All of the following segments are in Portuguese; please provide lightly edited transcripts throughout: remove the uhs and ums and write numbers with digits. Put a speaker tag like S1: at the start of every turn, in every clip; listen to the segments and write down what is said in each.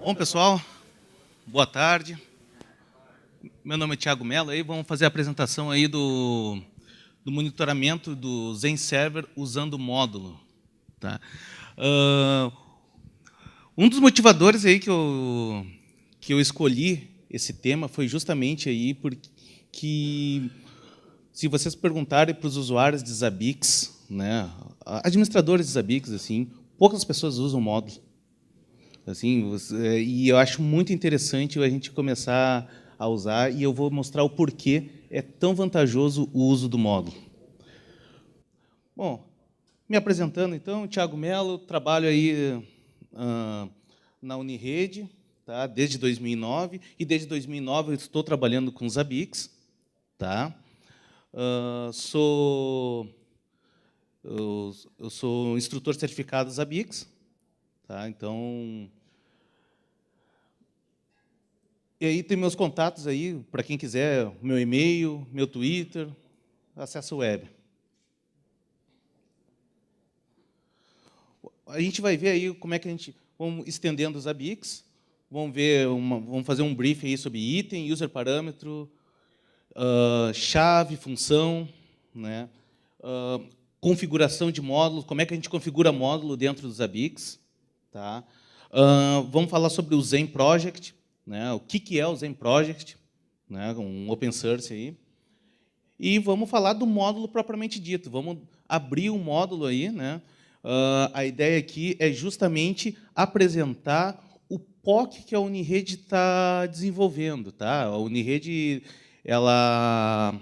S1: Bom, pessoal, boa tarde. Meu nome é Thiago Mello, aí vamos fazer a apresentação aí do monitoramento do Zen Server usando o módulo. Tá? Um dos motivadores aí que eu escolhi esse tema foi justamente aí porque, se vocês perguntarem para os usuários de Zabbix, né, administradores de Zabbix, assim, poucas pessoas usam o módulo. Assim, e eu acho muito interessante a gente começar a usar, e eu vou mostrar o porquê é tão vantajoso o uso do módulo. Bom, me apresentando, então, Thiago Mello, trabalho aí na Unirede, tá, desde 2009, e desde 2009 eu estou trabalhando com Zabbix. Tá? Eu sou instrutor certificado Zabbix. Tá? Então, e aí tem meus contatos aí, para quem quiser, meu e-mail, meu Twitter, acesso web. A gente vai ver aí como é que a gente vamos estendendo os Zabbix, vamos fazer um briefing aí sobre item, user parâmetro, chave, função, né? Configuração de módulos, como é que a gente configura módulo dentro dos Zabbix. Tá? Vamos falar sobre o Zen Project, né? O que é o Zen Project, né? Um open source aí. E vamos falar do módulo propriamente dito. Vamos abrir o módulo aí, né? A ideia aqui é justamente apresentar o POC que a Unirede está desenvolvendo. Tá? A Unirede ela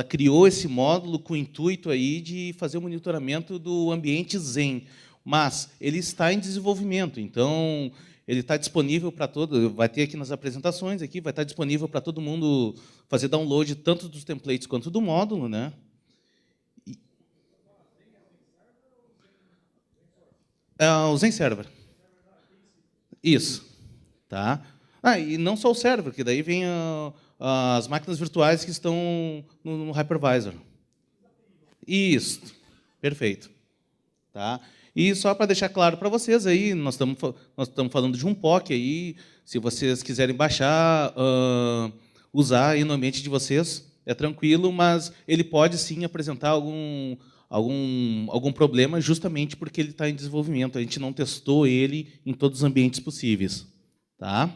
S1: criou esse módulo com o intuito aí de fazer o monitoramento do ambiente Zen, mas ele está em desenvolvimento, então ele está disponível para todo, vai ter aqui nas apresentações, aqui vai estar disponível para todo mundo fazer download tanto dos templates quanto do módulo, né? O Zen Server. Isso. Tá? E não só o server, que daí vem as máquinas virtuais que estão no hypervisor. Isso. Perfeito. Tá? E só para deixar claro para vocês, aí, nós estamos falando de um POC, aí, se vocês quiserem baixar, usar aí no ambiente de vocês, é tranquilo, mas ele pode sim apresentar algum problema, justamente porque ele está em desenvolvimento. A gente não testou ele em todos os ambientes possíveis. Tá?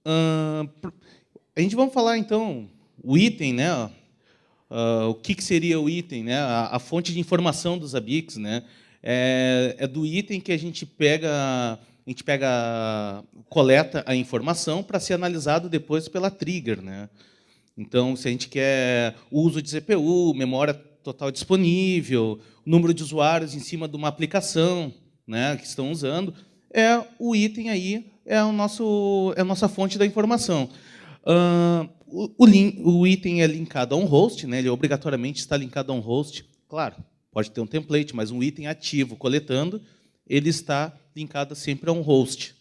S1: A gente vamos falar, então, o item, né? O que seria o item, né? A fonte de informação dos Zabbix, né? É do item que a gente coleta a informação para ser analisado depois pela trigger, né? Então, se a gente quer uso de CPU, memória total disponível, número de usuários em cima de uma aplicação, né, que estão usando, o item aí é a nossa fonte da informação. O item é linkado a um host, né, ele obrigatoriamente está linkado a um host. Claro, pode ter um template, mas um item ativo coletando, ele está linkado sempre a um host.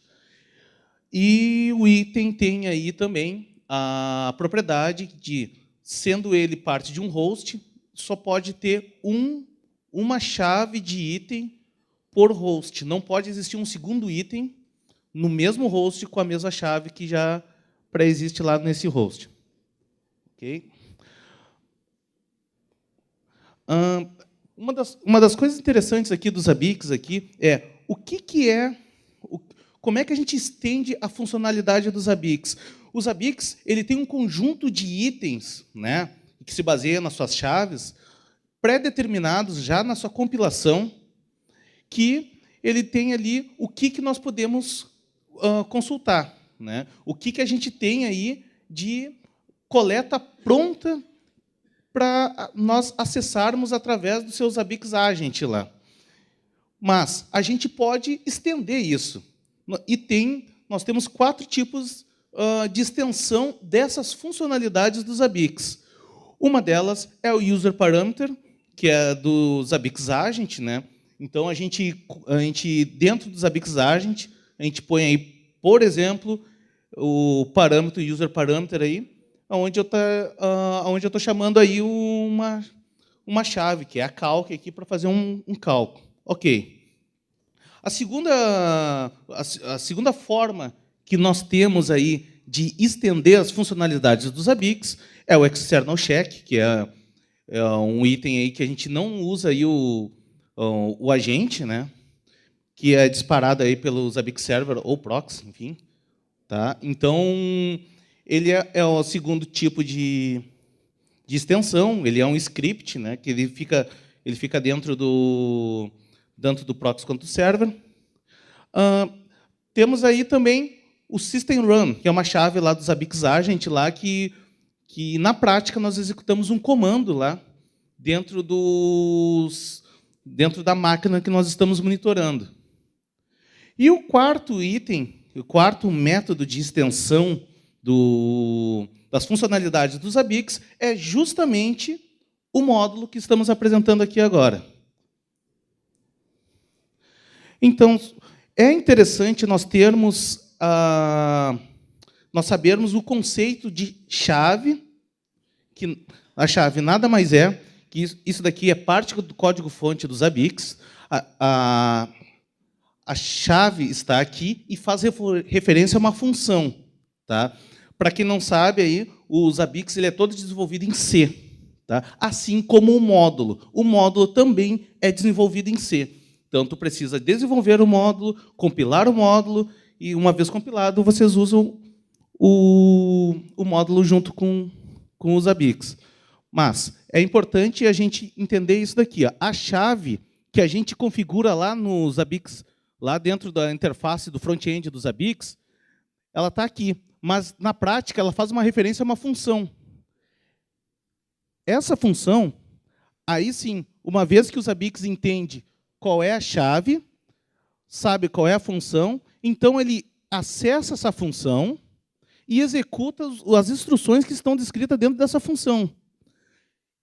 S1: E o item tem aí também a propriedade de, sendo ele parte de um host, só pode ter uma chave de item por host. Não pode existir um segundo item no mesmo host com a mesma chave que já pré-existe lá nesse host. Okay? Uma das coisas interessantes aqui dos Zabbix aqui é como é que a gente estende a funcionalidade dos Zabbix. O Zabbix ele tem um conjunto de itens, né, que se baseia nas suas chaves, pré-determinados já na sua compilação, que ele tem ali o que nós podemos consultar, né? O que a gente tem aí de coleta pronta para nós acessarmos através do seu Zabbix Agent lá. Mas a gente pode estender isso. E nós temos 4 tipos de extensão dessas funcionalidades do Zabbix. Uma delas é o User Parameter, que é do Zabbix Agent, né? Então, a gente dentro do Zabbix Agent, a gente põe aí, por exemplo, o parâmetro User Parameter aí, onde eu estou chamando aí uma chave, que é a calc aqui, para fazer um cálculo. Ok. A segunda forma que nós temos aí de estender as funcionalidades dos ABICs é o External Check, que é um item aí que a gente não usa aí o agente, né? Que é disparado aí pelos ABIC Server ou proxy, enfim. Tá? Então, ele é o segundo tipo de extensão, ele é um script, né, que ele fica dentro do proxy quanto do server. Temos aí também o System Run, que é uma chave lá dos ABICs Agent, lá que na prática nós executamos um comando lá dentro da máquina que nós estamos monitorando. E o quarto item, o quarto método de extensão das funcionalidades dos ABICs é justamente o módulo que estamos apresentando aqui agora. Então, é interessante nós sabermos o conceito de chave, que a chave nada mais é que isso daqui é parte do código-fonte dos ABICs. A chave está aqui e faz referência a uma função. Tá? Para quem não sabe, aí, os ABICs ele é todo desenvolvido em C. Tá? Assim como o módulo. O módulo também é desenvolvido em C. Então, tu precisa desenvolver o módulo, compilar o módulo, e, uma vez compilado, vocês usam o módulo junto com os ABICs. Mas é importante a gente entender isso daqui. Ó. A chave que a gente configura lá nos ABICs, lá dentro da interface do front-end dos ABICs, ela está aqui. Mas, na prática, ela faz uma referência a uma função. Essa função, aí sim, uma vez que os ABICs entendem qual é a chave, sabe qual é a função, então ele acessa essa função e executa as instruções que estão descritas dentro dessa função.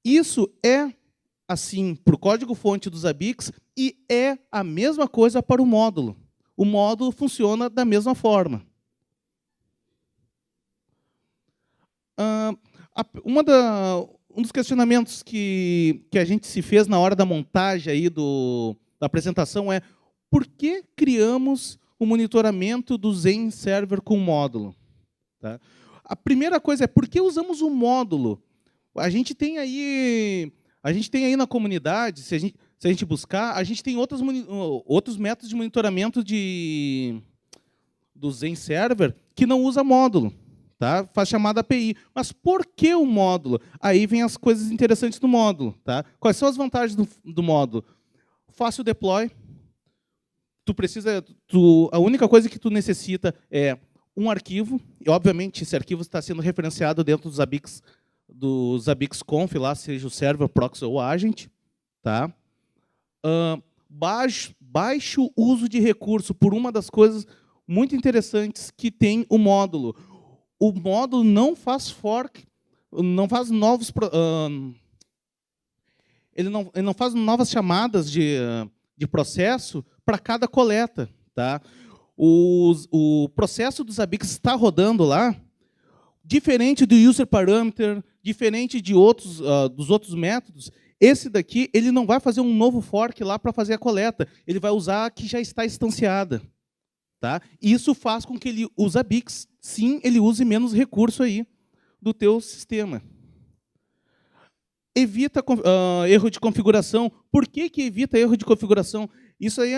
S1: Isso é assim para o código-fonte dos ABICs e é a mesma coisa para o módulo. O módulo funciona da mesma forma. Um dos questionamentos que a gente se fez na hora da montagem aí da apresentação é por que criamos o monitoramento do Zen Server com módulo? Tá? A primeira coisa é por que usamos o módulo? A gente tem aí na comunidade, se a gente buscar, a gente tem outros métodos de monitoramento do Zen Server que não usa módulo. Tá? Faz chamada API. Mas por que o módulo? Aí vem as coisas interessantes do módulo. Tá? Quais são as vantagens do módulo? Fácil deploy. A única coisa que tu necessita é um arquivo, e, obviamente, esse arquivo está sendo referenciado dentro dos ABICs conf, lá, seja o server, proxy ou agent. Tá? Baixo uso de recurso, por uma das coisas muito interessantes que tem o módulo. O módulo não faz fork, não faz novos... ele não faz novas chamadas de processo para cada coleta. Tá? O processo dos ABICs está rodando lá, diferente do user parameter, diferente dos outros métodos. Esse daqui ele não vai fazer um novo fork lá para fazer a coleta. Ele vai usar a que já está instanciada. Tá? Isso faz com que os ABICs, sim, ele use menos recurso aí do teu sistema. Evita erro de configuração. Por que evita erro de configuração? Isso aí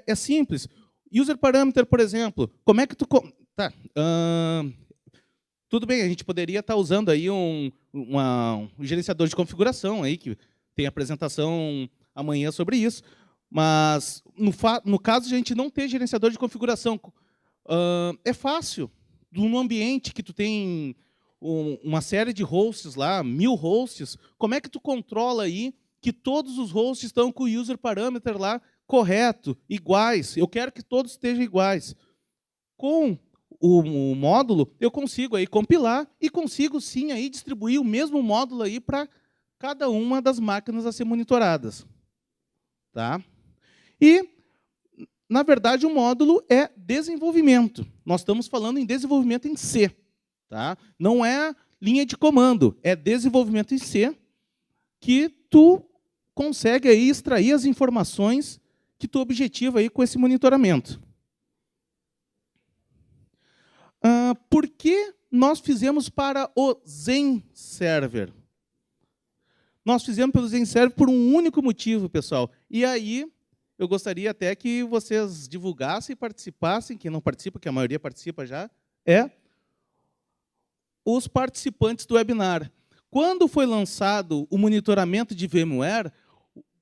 S1: é simples. User parameter, por exemplo, como é que tu... Tá, tudo bem, a gente poderia estar usando aí um gerenciador de configuração, aí, que tem apresentação amanhã sobre isso. Mas, no caso de a gente não ter gerenciador de configuração, é fácil. Num ambiente que tu tem uma série de hosts lá, 1000 hosts, como é que tu controla aí que todos os hosts estão com o user parameter lá correto, iguais? Eu quero que todos estejam iguais. Com o módulo, eu consigo aí compilar e consigo, sim, aí distribuir o mesmo módulo aí para cada uma das máquinas a ser monitoradas. Tá? E, na verdade, o módulo é desenvolvimento. Nós estamos falando em desenvolvimento em C. Tá? Não é linha de comando, é desenvolvimento em C que tu consegue aí extrair as informações que tu objetiva aí com esse monitoramento? Por que nós fizemos para o Zen Server? Nós fizemos pelo Zen Server por um único motivo, pessoal. E aí, eu gostaria até que vocês divulgassem e participassem, quem não participa, que a maioria participa já, os participantes do webinar. Quando foi lançado o monitoramento de VMware,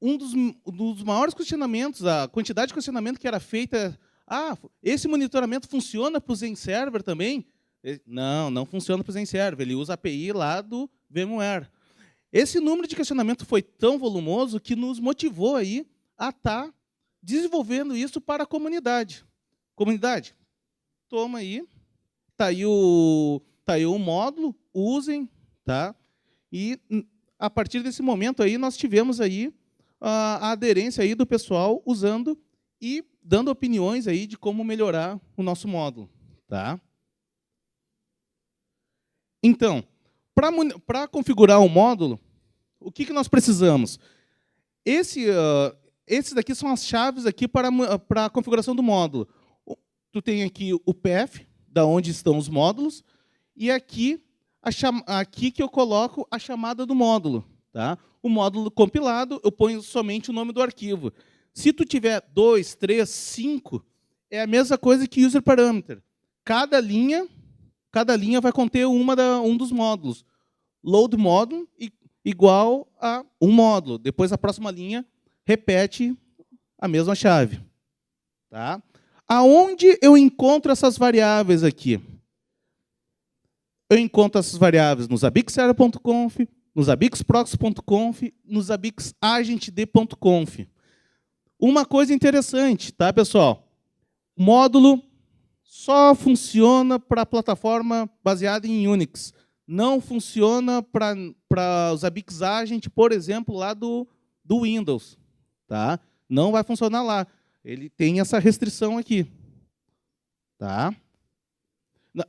S1: um dos maiores questionamentos, a quantidade de questionamento que era feita, esse monitoramento funciona para o Zen Server também? Não, não funciona para o Zen Server, ele usa a API lá do VMware. Esse número de questionamento foi tão volumoso que nos motivou aí a estar desenvolvendo isso para a comunidade. Comunidade, toma aí, tá aí o módulo, usem, tá? E a partir desse momento aí nós tivemos aí a aderência aí do pessoal usando e dando opiniões aí de como melhorar o nosso módulo, tá? Então, para configurar o módulo, o que nós precisamos? Esses daqui são as chaves aqui para a configuração do módulo. Tu tem aqui o path, da onde estão os módulos, e aqui que eu coloco a chamada do módulo. Tá? O módulo compilado, eu ponho somente o nome do arquivo. Se tu tiver 2, 3, 5, é a mesma coisa que user parameter. Cada linha vai conter um dos módulos. Load módulo igual a um módulo. Depois, a próxima linha repete a mesma chave. Tá? Aonde eu encontro essas variáveis aqui? Eu encontro essas variáveis no zabixserver.conf, no zabixproxy.conf, no zabixagentd.conf. Uma coisa interessante, tá, pessoal? O módulo só funciona para a plataforma baseada em Unix. Não funciona para os Zabbix Agent, por exemplo, lá do Windows. Tá? Não vai funcionar lá. Ele tem essa restrição aqui. Tá?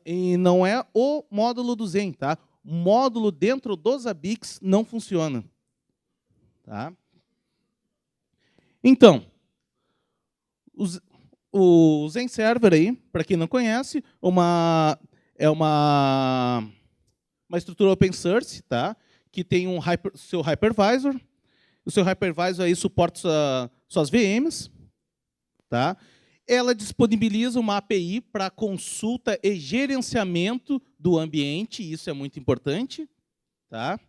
S1: E não é o módulo do Zen. Tá? O módulo dentro dos Zabbix não funciona. Tá? Então, o Zen Server, aí, para quem não conhece, é uma estrutura open source, tá? Que tem seu hypervisor. O seu hypervisor aí suporta suas VMs. Tá? Ela disponibiliza uma API para consulta e gerenciamento do ambiente, isso é muito importante. Tá?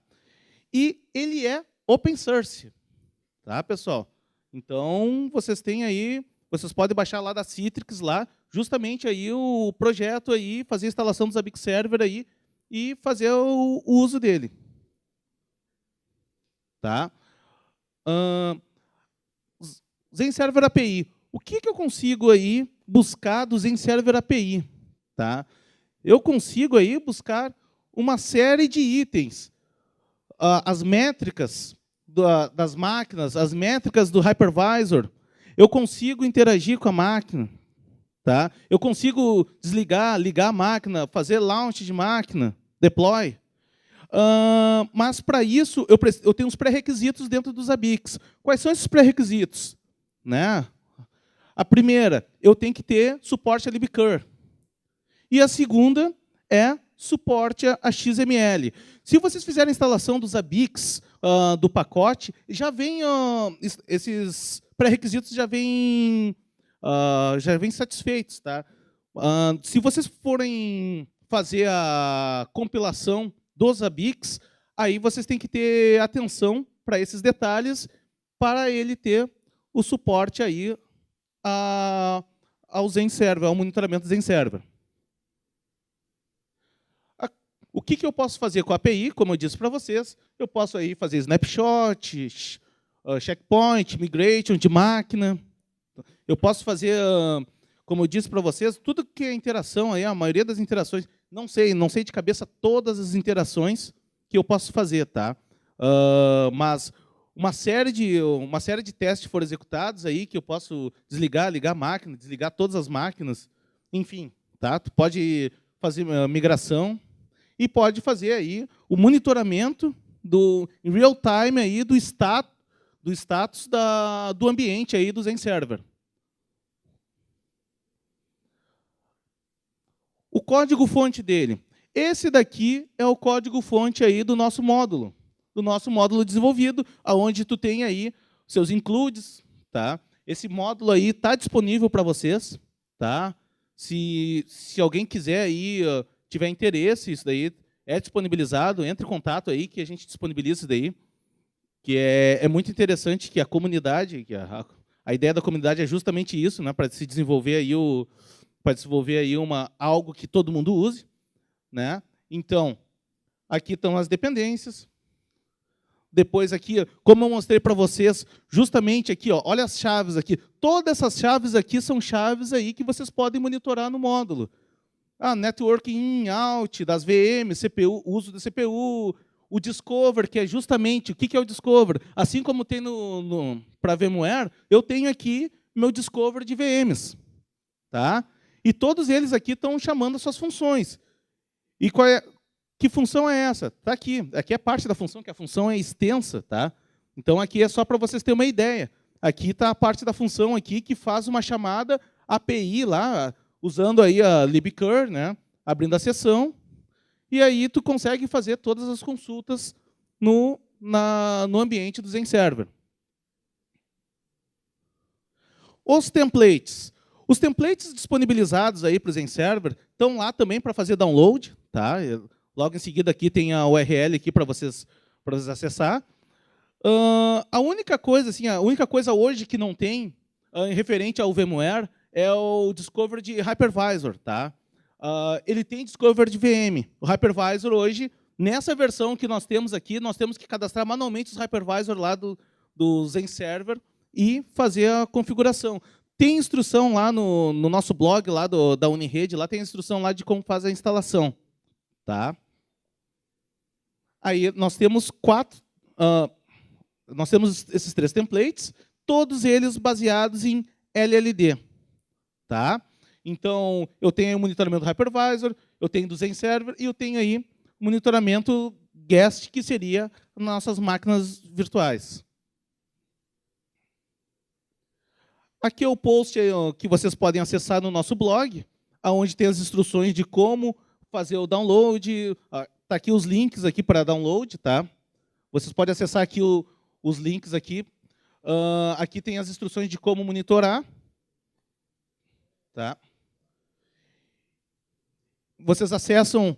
S1: E ele é open source. Tá, pessoal? Então, vocês podem baixar lá da Citrix, lá, justamente aí o projeto, aí, fazer a instalação do Zabbix Server aí, e fazer o uso dele. Tá? Zen Server API. O que eu consigo aí buscar do Zen Server API? Tá? Eu consigo aí buscar uma série de itens. As métricas das máquinas, as métricas do hypervisor, eu consigo interagir com a máquina. Tá? Eu consigo desligar, ligar a máquina, fazer launch de máquina, deploy. Mas, para isso, eu tenho os pré-requisitos dentro dos Zabbix. Quais são esses pré-requisitos? Né? A primeira, eu tenho que ter suporte a libcur. E a segunda é suporte a XML. Se vocês fizerem a instalação dos Zabbix, do pacote, já vem esses pré-requisitos já vêm satisfeitos. Tá? Se vocês forem fazer a compilação dos Zabbix, aí vocês têm que ter atenção para esses detalhes para ele ter o suporte aí ao Zen Server, ao monitoramento do Zen Server. O que eu posso fazer com a API? Como eu disse para vocês, eu posso aí fazer snapshot, checkpoint, migration de máquina. Eu posso fazer, como eu disse para vocês, tudo que é interação, aí, a maioria das interações, não sei de cabeça todas as interações que eu posso fazer, tá? Mas uma série de testes foram executados aí que eu posso desligar, ligar a máquina, desligar todas as máquinas, enfim, tá? Tu pode fazer migração e pode fazer aí o monitoramento em real time aí do estado do status do ambiente aí do Zen Server. O código-fonte dele. Esse daqui é o código-fonte aí do nosso módulo desenvolvido, onde tu tem aí seus includes, tá? Esse módulo aí está disponível para vocês, tá? Se alguém quiser aí, tiver interesse, isso daí é disponibilizado, entre em contato aí que a gente disponibiliza isso daí, que é muito interessante que a comunidade, que a ideia da comunidade é justamente isso, né? Para se desenvolver aí algo que todo mundo use, né? Então, aqui estão as dependências. Depois aqui, como eu mostrei para vocês, justamente aqui, ó, olha as chaves aqui. Todas essas chaves aqui são chaves aí que vocês podem monitorar no módulo. Network in, out, das VMs, CPU, uso da CPU, o Discover, que é justamente, o que é o Discover? Assim como tem para VMware, eu tenho aqui meu Discover de VMs. Tá? E todos eles aqui estão chamando as suas funções. E que função é essa? Está aqui. Aqui é parte da função, que a função é extensa. Tá? Então, aqui é só para vocês terem uma ideia. Aqui está a parte da função aqui que faz uma chamada API lá, usando aí a libcur, né? Abrindo a sessão. E aí tu consegue fazer todas as consultas no ambiente do Zen Server. Os templates. Os templates disponibilizados aí para o Zen Server estão lá também para fazer download. Tá? Logo em seguida aqui tem a URL aqui para vocês acessar. A única coisa hoje que não tem, em referente ao VMware, é o Discover de Hypervisor. Tá? Ele tem Discover de VM. O Hypervisor hoje, nessa versão que nós temos aqui, nós temos que cadastrar manualmente os Hypervisor lá do Zen Server e fazer a configuração. Tem instrução lá no nosso blog lá da Unirede, lá tem instrução lá de como faz a instalação. Tá? Aí nós temos nós temos esses 3 templates, todos eles baseados em LLD. Tá? Então, eu tenho o monitoramento do Hypervisor, eu tenho do Zen Server e eu tenho aí o monitoramento guest, que seria nossas máquinas virtuais. Aqui é o post que vocês podem acessar no nosso blog, onde tem as instruções de como fazer o download. Está aqui os links aqui para download. Tá? Vocês podem acessar aqui os links aqui. Aqui tem as instruções de como monitorar. Tá? Vocês acessam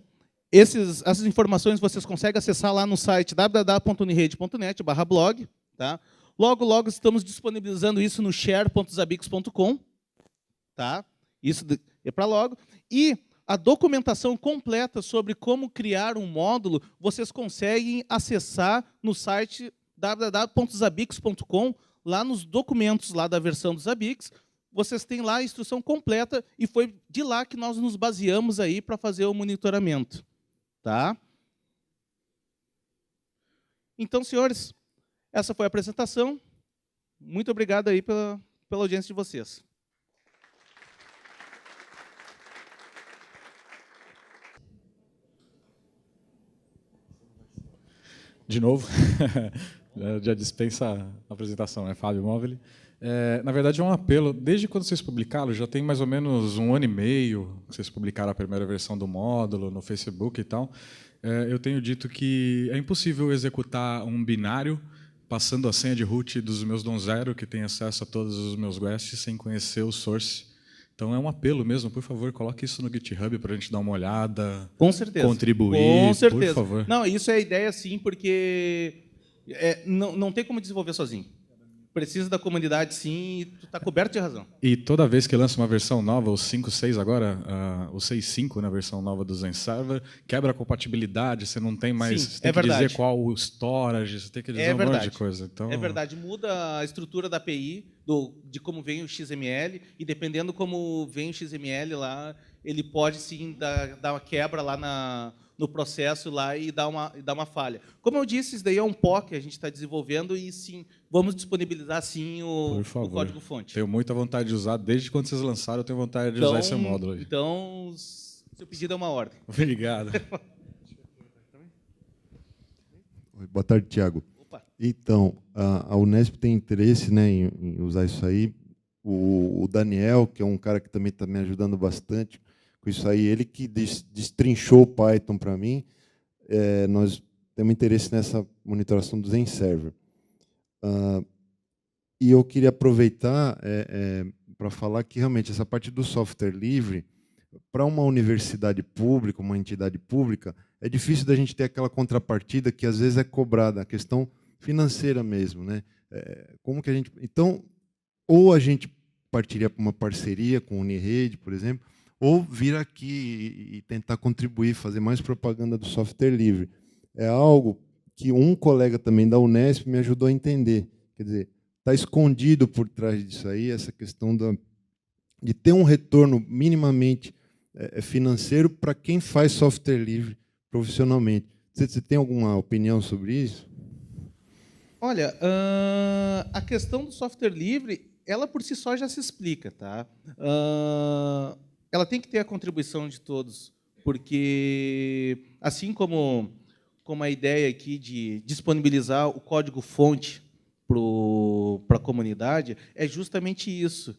S1: essas informações, vocês conseguem acessar lá no site www.unirede.net/blog. Tá? Logo, logo estamos disponibilizando isso no share.zabbix.com. Tá? Isso é para logo. E a documentação completa sobre como criar um módulo, vocês conseguem acessar no site www.zabbix.com, lá nos documentos lá da versão do Zabbix. Vocês têm lá a instrução completa e foi de lá que nós nos baseamos aí para fazer o monitoramento. Tá? Então, senhores, essa foi a apresentação. Muito obrigado aí pela audiência de vocês.
S2: De novo, já dispensa a apresentação, né, Fábio Móvil. Na verdade, é um apelo. Desde quando vocês publicaram, já tem mais ou menos 1 ano e meio que vocês publicaram a primeira versão do módulo no Facebook e tal. Eu tenho dito que é impossível executar um binário passando a senha de root dos meus Dom Zero, que tem acesso a todos os meus guests, sem conhecer o source. Então, é um apelo mesmo. Por favor, coloque isso no GitHub para a gente dar uma olhada.
S1: Com certeza.
S2: Contribuir,
S1: com certeza.
S2: por favor.
S1: Não, isso é a ideia, sim, porque não tem como desenvolver sozinho. Precisa da comunidade, sim, e tu está coberto de razão.
S2: E toda vez que lança uma versão nova, o 5.6 agora, o 6.5 na versão nova do Zen Server, quebra a compatibilidade, você não tem mais...
S1: Sim,
S2: você tem que dizer qual o storage, você tem que dizer um monte de coisa. Então...
S1: É verdade, muda a estrutura da API, de como vem o XML, e dependendo como vem o XML lá, ele pode sim dar uma quebra lá no processo lá e dar uma falha. Como eu disse, isso daí é um POC que a gente está desenvolvendo e sim, vamos disponibilizar sim o código-fonte.
S2: Tenho muita vontade de usar, desde quando vocês lançaram eu tenho vontade de usar esse módulo aí.
S1: Então, seu pedido é uma ordem.
S2: Obrigado.
S3: Boa tarde, Tiago.
S1: Opa.
S3: Então, a Unesp tem interesse, né, em usar isso aí. O Daniel, que é um cara que também está me ajudando bastante com isso aí, ele que destrinchou o Python para mim. Nós temos interesse nessa monitoração do Zen Server. E eu queria aproveitar para falar que, realmente, essa parte do software livre, para uma universidade pública, uma entidade pública, é difícil da gente ter aquela contrapartida que, às vezes, é cobrada, a questão financeira mesmo, né? Como que a gente... Então, ou a gente partiria para uma parceria com a Unirede, por exemplo, ou vir aqui e tentar contribuir, fazer mais propaganda do software livre. É algo que um colega também da Unesp me ajudou a entender. Quer dizer, está escondido por trás disso aí essa questão de ter um retorno minimamente financeiro para quem faz software livre profissionalmente. Você tem alguma opinião sobre isso?
S1: Olha, a questão do software livre, ela por si só já se explica, tá? Ela tem que ter a contribuição de todos, porque assim como a ideia aqui de disponibilizar o código-fonte para a comunidade, é justamente isso.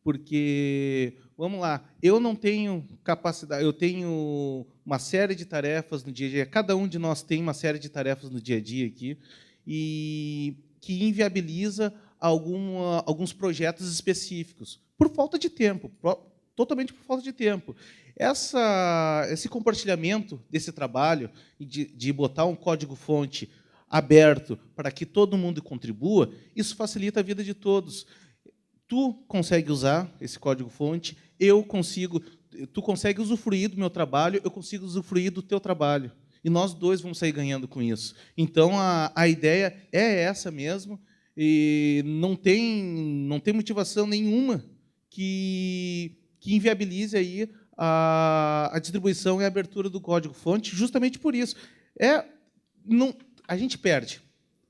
S1: Porque, vamos lá, eu não tenho capacidade, eu tenho uma série de tarefas no dia a dia, cada um de nós tem uma série de tarefas no dia a dia aqui, e que inviabiliza alguns projetos específicos, por falta de tempo, totalmente por falta de tempo. Esse compartilhamento desse trabalho, de botar um código-fonte aberto para que todo mundo contribua, isso facilita a vida de todos. Tu consegue usar esse código-fonte, tu consegue usufruir do meu trabalho, eu consigo usufruir do teu trabalho. E nós dois vamos sair ganhando com isso. Então, a ideia é essa mesmo, e não tem motivação nenhuma que inviabilize aí a distribuição e a abertura do código-fonte, justamente por isso. A gente perde.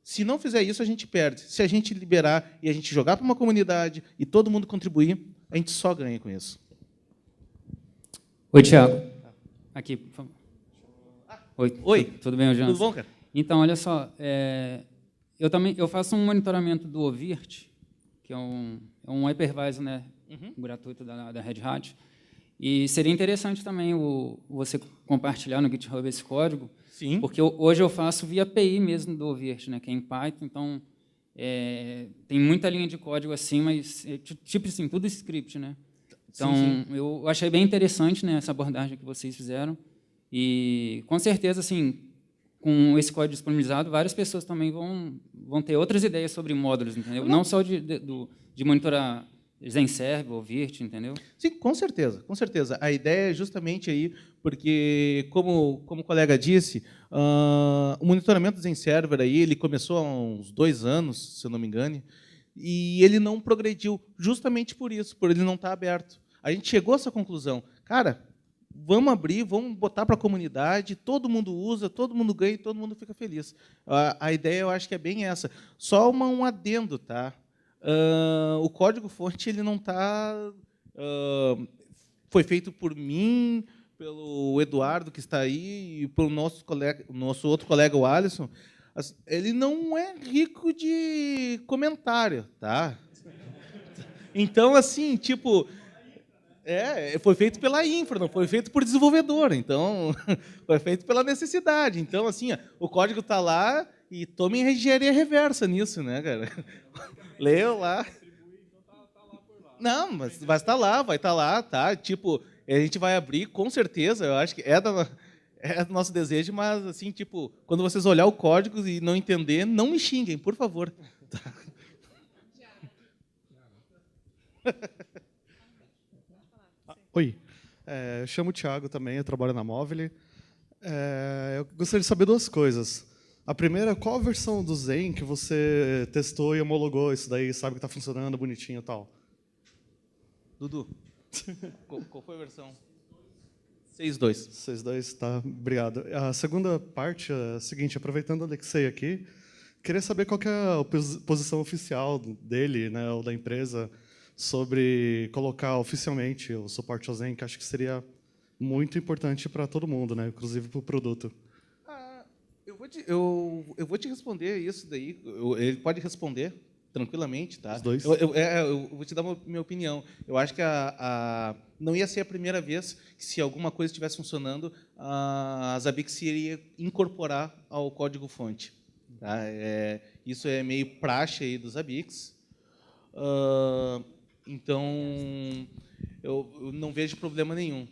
S1: Se não fizer isso, a gente perde. Se a gente liberar e a gente jogar para uma comunidade e todo mundo contribuir, a gente só ganha com isso.
S4: Oi, Thiago. Aqui, por favor.
S1: Oi.
S4: Tudo bem, Jansen?
S1: Tudo bom, cara?
S4: Então, olha só, eu faço um monitoramento do Ovirt, que é um hypervisor, né, gratuito da Red Hat, e seria interessante também você compartilhar no GitHub esse código.
S1: Sim.
S4: Porque hoje eu faço via API mesmo do Ovirt, né, que é em Python, então tem muita linha de código assim, mas tipo assim, tudo script, né? Então, sim. Eu achei bem interessante, né, essa abordagem que vocês fizeram, e com certeza, assim, com esse código disponibilizado, várias pessoas também vão ter outras ideias sobre módulos, entendeu? Não só de monitorar Zenserver, Ovirt, entendeu?
S1: Sim, com certeza, com certeza. A ideia é justamente aí, porque, como o colega disse, o monitoramento do Zenserver aí, ele começou há uns 2 anos, se eu não me engane, e ele não progrediu justamente por isso, por ele não estar aberto. A gente chegou a essa conclusão. Cara, vamos abrir, vamos botar para a comunidade, todo mundo usa, todo mundo ganha e todo mundo fica feliz. A ideia, eu acho que é bem essa. Só um adendo, tá? O código-fonte ele não está... foi feito por mim, pelo Eduardo, que está aí, e pelo nosso outro colega, o Alisson. Ele não é rico de comentário, tá? Então, assim, tipo... foi feito pela infra, não foi feito por desenvolvedor, então foi feito pela necessidade. Então, assim, o código está lá e tomem engenharia reversa nisso, né, cara? Leu lá. Não, mas vai estar lá, tá? Tipo, a gente vai abrir, com certeza, eu acho que é do nosso desejo, mas, assim, tipo, quando vocês olhar o código e não entender, não me xinguem, por favor. Tá?
S5: Oi, eu chamo o Thiago também, eu trabalho na Móvel. Eu gostaria de saber 2 coisas. A primeira, qual a versão do Zen que você testou e homologou isso daí, sabe que está funcionando bonitinho e tal?
S1: Dudu, qual foi a versão? 6.2.
S5: 6.2, tá, obrigado. A segunda parte é a seguinte, aproveitando o Alexei aqui, queria saber qual que é a posição oficial dele, né, ou da empresa, sobre colocar oficialmente o suporte ao Zen, que acho que seria muito importante para todo mundo, né? Inclusive para o produto.
S1: eu vou te responder isso daí. Ele pode responder tranquilamente, tá?
S5: Os dois.
S1: Eu vou te dar minha opinião. Eu acho que não ia ser a primeira vez que, se alguma coisa estivesse funcionando, a Zabbix iria incorporar ao código-fonte. Tá? Isso é meio praxe aí dos Zabbix. Então, eu não vejo problema nenhum.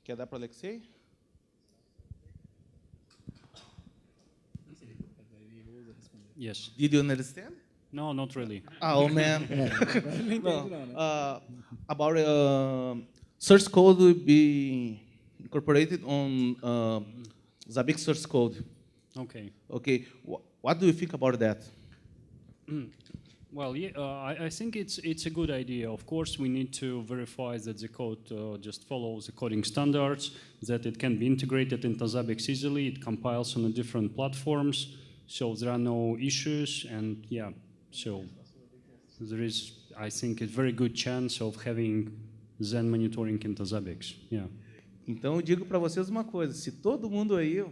S1: Quer dar para o Alexei?
S6: Yes.
S1: Did you understand?
S6: No, not really.
S1: Oh man. No. About source code will be incorporated on Zabbix source code.
S6: Okay.
S1: Okay. What do you think about that?
S6: Well, yeah, I think it's a good idea. Of course, we need to verify that the code just follows the coding standards, that it can be integrated into Zabbix easily. It compiles on the different platforms, so there are no issues. And yeah, so there is, I think, a very good chance of having Zen monitoring into Zabbix. Yeah.
S1: Então eu digo para vocês uma coisa: se todo mundo aí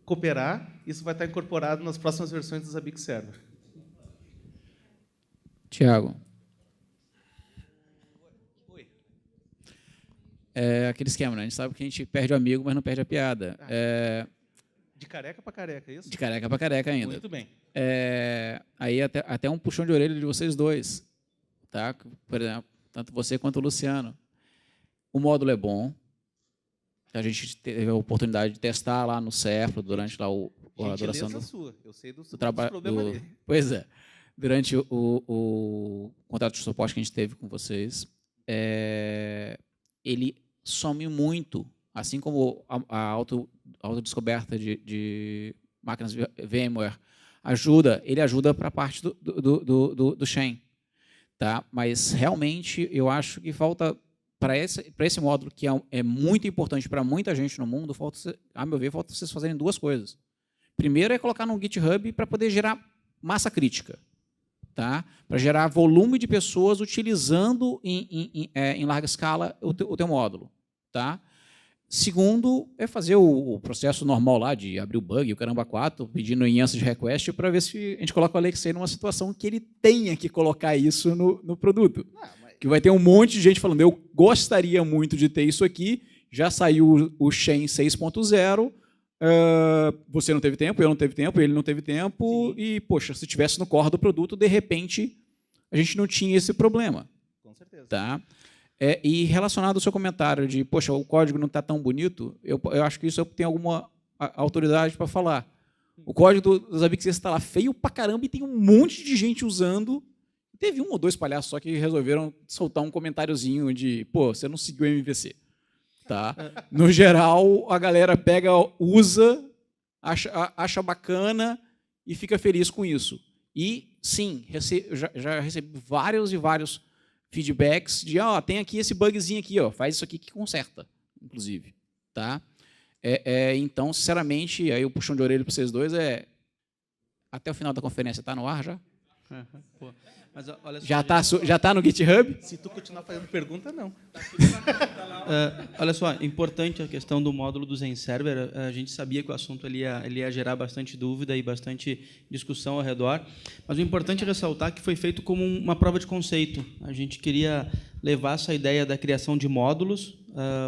S1: cooperar, isso vai estar incorporado nas próximas versões do Zabbix Server.
S7: Tiago.
S1: Oi.
S7: É aquele esquema, né? A gente sabe que a gente perde o amigo, mas não perde a piada.
S1: De careca para careca, é isso?
S7: De careca para careca ainda.
S1: Muito bem.
S7: Aí até um puxão de orelha de vocês dois. Tá? Por exemplo, tanto você quanto o Luciano. O módulo é bom. A gente teve a oportunidade de testar lá no Cefro durante lá a duração do
S1: sua. Eu sei dos
S7: trabalho.
S1: problemas dele.
S7: Pois é. Durante o contrato de suporte que a gente teve com vocês, ele some muito, assim como a autodescoberta de máquinas VMware ele ajuda para a parte do Shen. Tá? Mas, realmente, eu acho que falta, para esse módulo, que é muito importante para muita gente no mundo, a meu ver, falta vocês fazerem duas coisas. Primeiro é colocar no GitHub para poder gerar massa crítica. Tá? Para gerar volume de pessoas utilizando em larga escala o teu módulo. Tá? Segundo, é fazer o processo normal lá de abrir o bug, o caramba 4, pedindo em answer de request, para ver se a gente coloca o Alexei numa situação que ele tenha que colocar isso no produto. Que vai ter um monte de gente falando, eu gostaria muito de ter isso aqui, já saiu o Shen 6.0, você não teve tempo, eu não teve tempo, ele não teve tempo. Sim. E, poxa, se tivesse no core do produto, de repente, a gente não tinha esse problema.
S1: Com certeza.
S7: Tá? E relacionado ao seu comentário de, poxa, o código não está tão bonito, eu acho que isso eu tenho alguma autoridade para falar. O código do Zabbix está lá feio pra caramba e tem um monte de gente usando. Teve 1 ou 2 palhaços só que resolveram soltar um comentáriozinho de, pô, você não seguiu o MVC. Tá? No geral, a galera pega, usa, acha bacana e fica feliz com isso. E, sim, já recebi vários e vários feedbacks de, tem aqui esse bugzinho aqui, faz isso aqui que conserta, inclusive. Tá? Então, sinceramente, aí o puxão de orelha para vocês dois até o final da conferência está no ar já?
S8: Pô, mas olha só,
S7: já está no GitHub?
S1: Se tu continuar fazendo pergunta, não.
S8: Olha só, importante a questão do módulo do Zen Server. A gente sabia que o assunto ele ia gerar bastante dúvida e bastante discussão ao redor, mas o importante é ressaltar que foi feito como uma prova de conceito. A gente queria levar essa ideia da criação de módulos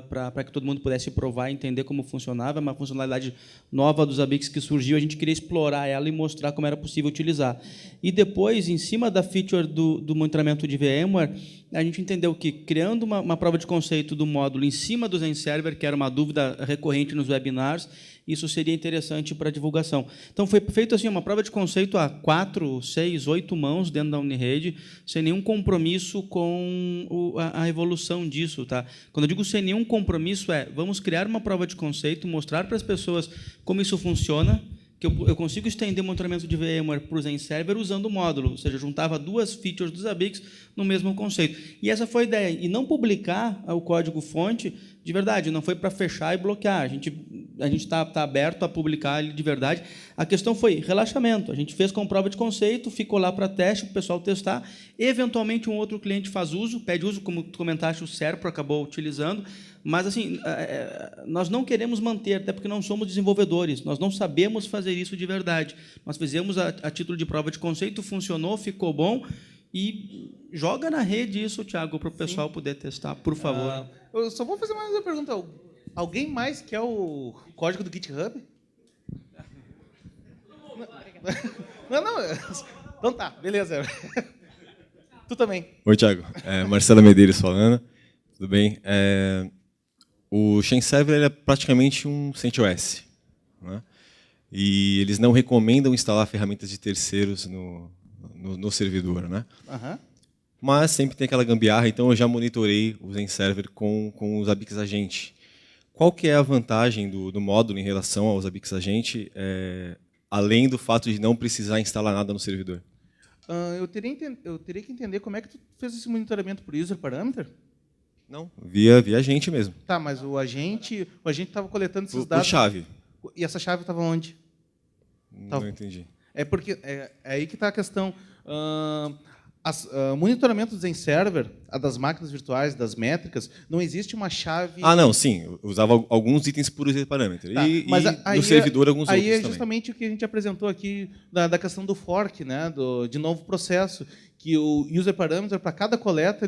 S8: para que todo mundo pudesse provar e entender como funcionava, uma funcionalidade nova dos Zabbix que surgiu, a gente queria explorar ela e mostrar como era possível utilizar. E depois, em cima da feature do monitoramento de VMware, a gente entendeu que, criando uma prova de conceito do módulo em cima do Zen Server, que era uma dúvida recorrente nos webinars, isso seria interessante para a divulgação. Então, foi feito assim, uma prova de conceito a 4, 6, 8 mãos dentro da Unirede, sem nenhum compromisso com a evolução disso. Tá? Quando eu digo sem nenhum compromisso, vamos criar uma prova de conceito, mostrar para as pessoas como isso funciona, que eu consigo estender o monitoramento de VMware para o Zen Server usando o módulo, ou seja, juntava 2 features dos Zabbix no mesmo conceito. E essa foi a ideia. E não publicar o código-fonte, de verdade, não foi para fechar e bloquear. A gente a gente está aberto a publicar ele de verdade. A questão foi relaxamento. A gente fez com prova de conceito, ficou lá para teste, para o pessoal testar. Eventualmente, um outro cliente faz uso, pede uso, como tu comentaste, o Serpro acabou utilizando. Mas, assim, nós não queremos manter, até porque não somos desenvolvedores, nós não sabemos fazer isso de verdade. Nós fizemos a título de prova de conceito, funcionou, ficou bom, e joga na rede isso, Thiago, para o pessoal poder testar, por favor.
S1: Eu só vou fazer mais uma pergunta. Alguém mais quer o código do GitHub? Não. Então tá, beleza. Tu também.
S9: Oi, Thiago. Marcelo Medeiros falando. Tudo bem? O Chain Server ele é praticamente um CentOS, né? E eles não recomendam instalar ferramentas de terceiros no servidor, né?
S1: Uhum.
S9: Mas sempre tem aquela gambiarra, então eu já monitorei o Zen Server com os Zabbix Agent. Qual que é a vantagem do módulo em relação aos Zabbix Agent, além do fato de não precisar instalar nada no servidor?
S1: Eu teria que entender como é que tu fez esse monitoramento por user parameter?
S9: Não, via agente mesmo.
S1: Tá, mas o agente estava coletando esses dados.
S9: Por chave.
S1: E essa chave estava onde?
S9: Não entendi.
S1: É porque é aí que está a questão. Monitoramento do Zen Server, a das máquinas virtuais, das métricas, não existe uma chave.
S9: Não, sim. Eu usava alguns itens por user parameter.
S1: Tá,
S9: e
S1: aí
S9: no servidor alguns outros
S1: também. Aí é
S9: também.
S1: justamente o que a gente apresentou aqui da questão do fork, né, de novo processo, que o user parameter, para cada coleta,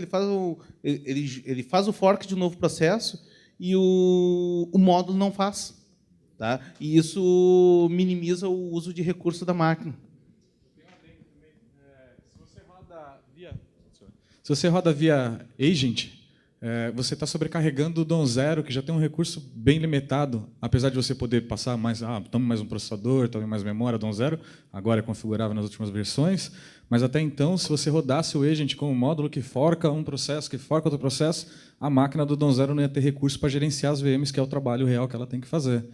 S1: ele faz o fork de um novo processo e o módulo não faz. Tá? E isso minimiza o uso de recurso da máquina.
S2: Se você roda via agent, você está sobrecarregando o DOM 0, que já tem um recurso bem limitado, apesar de você poder passar mais, tome mais um processador, tome mais memória, DOM 0, agora é configurável nas últimas versões, mas até então, se você rodasse o agent com um módulo que forca um processo, que forca outro processo, a máquina do DOM 0 não ia ter recurso para gerenciar as VMs, que é o trabalho real que ela tem que fazer.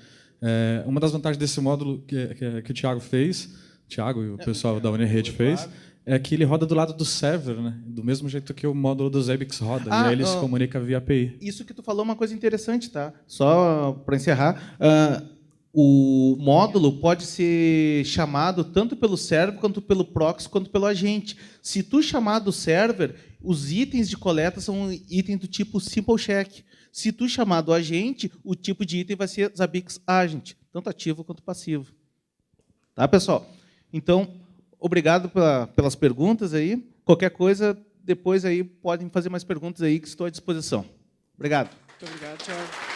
S2: Uma das vantagens desse módulo que o Thiago fez, Thiago e o pessoal da Unirede fez, é que ele roda do lado do server, né? Do mesmo jeito que o módulo do Zabbix roda, e aí ele se comunica via API.
S1: Isso que tu falou é uma coisa interessante, tá? Só para encerrar, o módulo pode ser chamado tanto pelo server, quanto pelo proxy, quanto pelo agente. Se tu chamar do server, os itens de coleta são itens do tipo Simple Check. Se tu chamar do agente, o tipo de item vai ser Zabbix Agent, tanto ativo quanto passivo. Tá, pessoal? Então, obrigado pelas perguntas aí. Qualquer coisa, depois aí podem fazer mais perguntas aí que estou à disposição. Obrigado.
S10: Muito obrigado, Thiago.